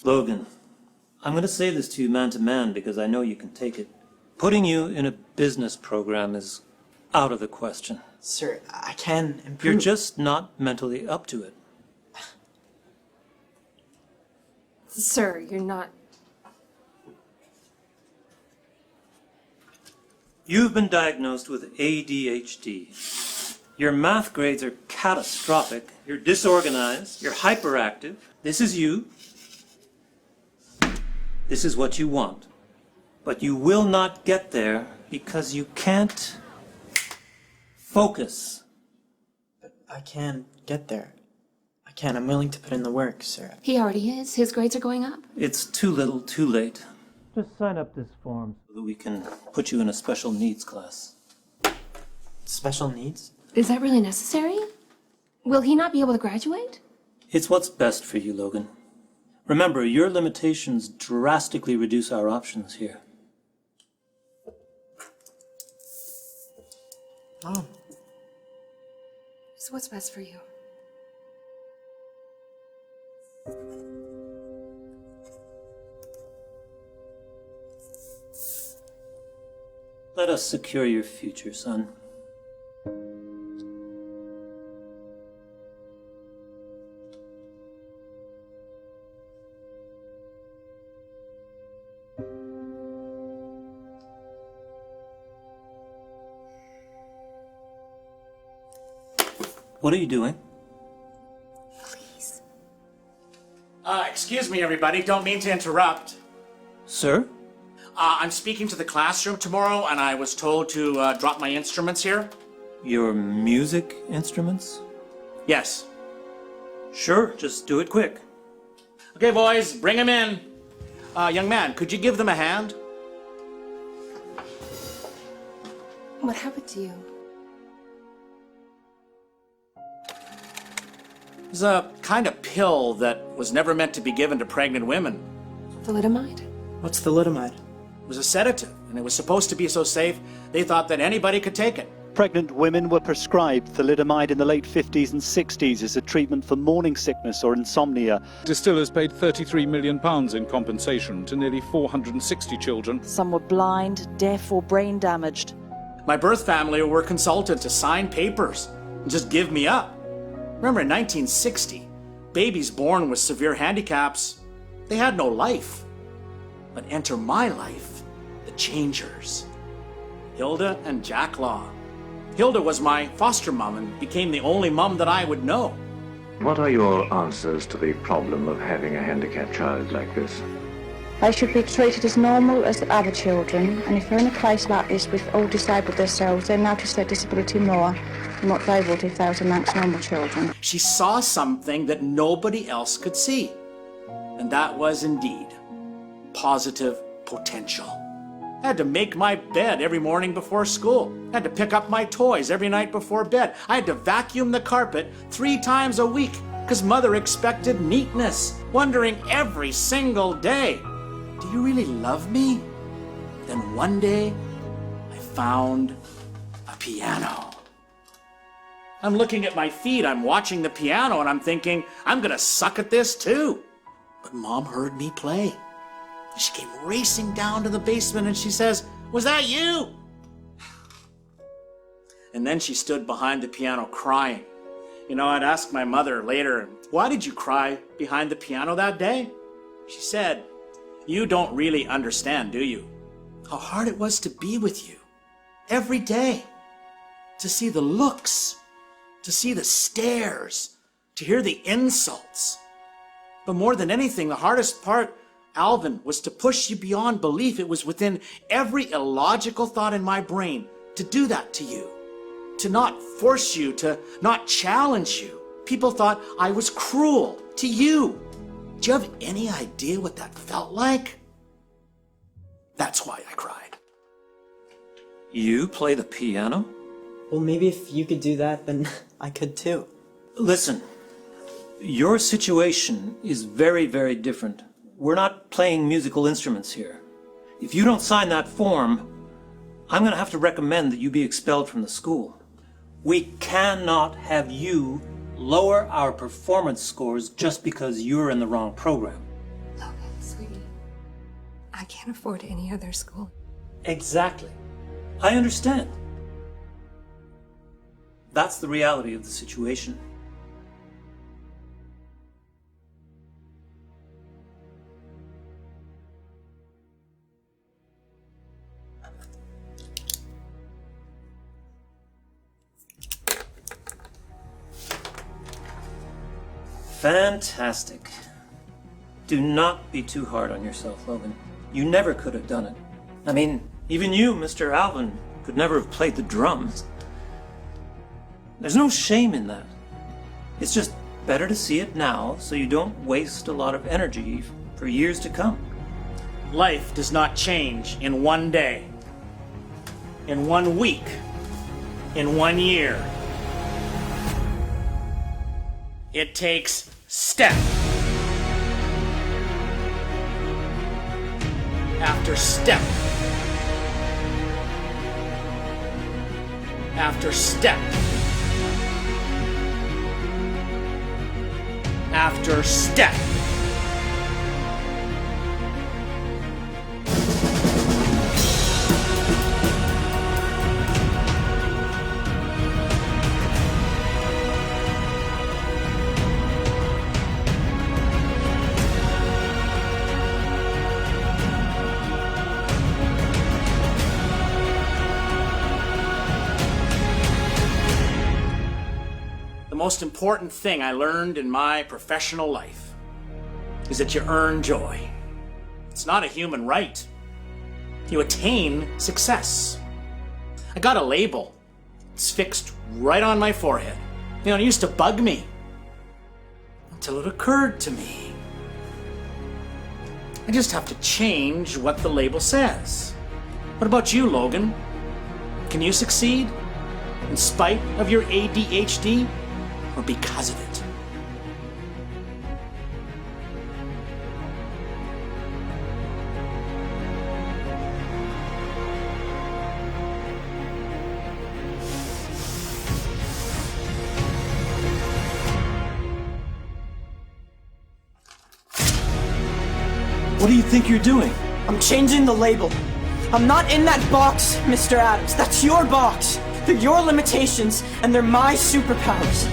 Logan, I'm going to say this to you man to man because I know you can take it. Putting you in a business program is out of the question. Sir, I can improve. You're just not mentally up to it. Sir, you're not... You've been diagnosed with ADHD. Your math grades are catastrophic. You're disorganized. You're hyperactive. This is you. This is what you want. But you will not get there because you can't focus. But I can get there. I can. I'm willing to put in the work, sir. He already is. His grades are going up. It's too little, too late. Just sign up this form so that we can put you in a special needs class. Special needs? Is that really necessary? Will he not be able to graduate? It's what's best for you, Logan. Remember, your limitations drastically reduce our options here. Mom. So what's best for you? Let us secure your future, son. What are you doing? Please. Excuse me, everybody. Don't mean to interrupt. Sir? I'm speaking to the classroom tomorrow, and I was told to drop my instruments here. Your music instruments? Yes. Sure, just do it quick. Okay, boys, bring them in. Young man, could you give them a hand? What happened to you? It's a kind of pill that was never meant to be given to pregnant women. Thalidomide? What's thalidomide? It was a sedative, and it was supposed to be so safe, they thought that anybody could take it. Pregnant women were prescribed thalidomide in the late 50s and 60s as a treatment for morning sickness or insomnia. Distillers paid £33 million in compensation to nearly 460 children. Some were blind, deaf or brain damaged. My birth family were consulted to sign papers and just give me up. Remember in 1960, babies born with severe handicaps, they had no life. But enter my life, the changers. Hilda and Jack Law. Hilda was my foster mom and became the only mom that I would know. What are your answers to the problem of having a handicapped child like this? They should be treated as normal as the other children, and if they're in a place like this with all disabled themselves, they'll notice their disability more than what they would if they was amongst normal children. She saw something that nobody else could see, and that was indeed positive potential. I had to make my bed every morning before school. I had to pick up my toys every night before bed. I had to vacuum the carpet 3 times a week because Mother expected neatness, wondering every single day, do you really love me? Then one day, I found a piano. I'm looking at my feet, I'm watching the piano, and I'm thinking, I'm gonna suck at this too. But Mom heard me play. She came racing down to the basement and she says, "Was that you?" And then she stood behind the piano crying. You know, I'd ask my mother later, "Why did you cry behind the piano that day?" She said, "You don't really understand, do you? How hard it was to be with you every day, to see the looks, to see the stares, to hear the insults. But more than anything, the hardest part, Alvin, was to push you beyond belief. It was within every illogical thought in my brain to do that to you, to not force you, to not challenge you. People thought I was cruel to you. Do you have any idea what that felt like?" That's why I cried. You play the piano? Well, maybe if you could do that, then I could too. Listen, your situation is very, very different. We're not playing musical instruments here. If you don't sign that form, I'm going to have to recommend that you be expelled from the school. We cannot have you lower our performance scores just because you're in the wrong program. Logan. I can't afford any other school. Exactly. I understand. That's the reality of the situation. Fantastic. Do not be too hard on yourself, Logan. You never could have done it. I mean, even you, Mr. Alvin, could never have played the drums. There's no shame in that. It's just better to see it now so you don't waste a lot of energy for years to come. Life does not change in one day, in 1 week, in 1 year. It takes step after step after step after step. The most important thing I learned in my professional life is that you earn joy. It's not a human right. You attain success. I got a label. It's fixed right on my forehead. You know, it used to bug me until it occurred to me. I just have to change what the label says. What about you, Logan? Can you succeed in spite of your ADHD? Or because of it? What do you think you're doing? I'm changing the label. I'm not in that box, Mr. Adams. That's your box. They're your limitations, and they're my superpowers.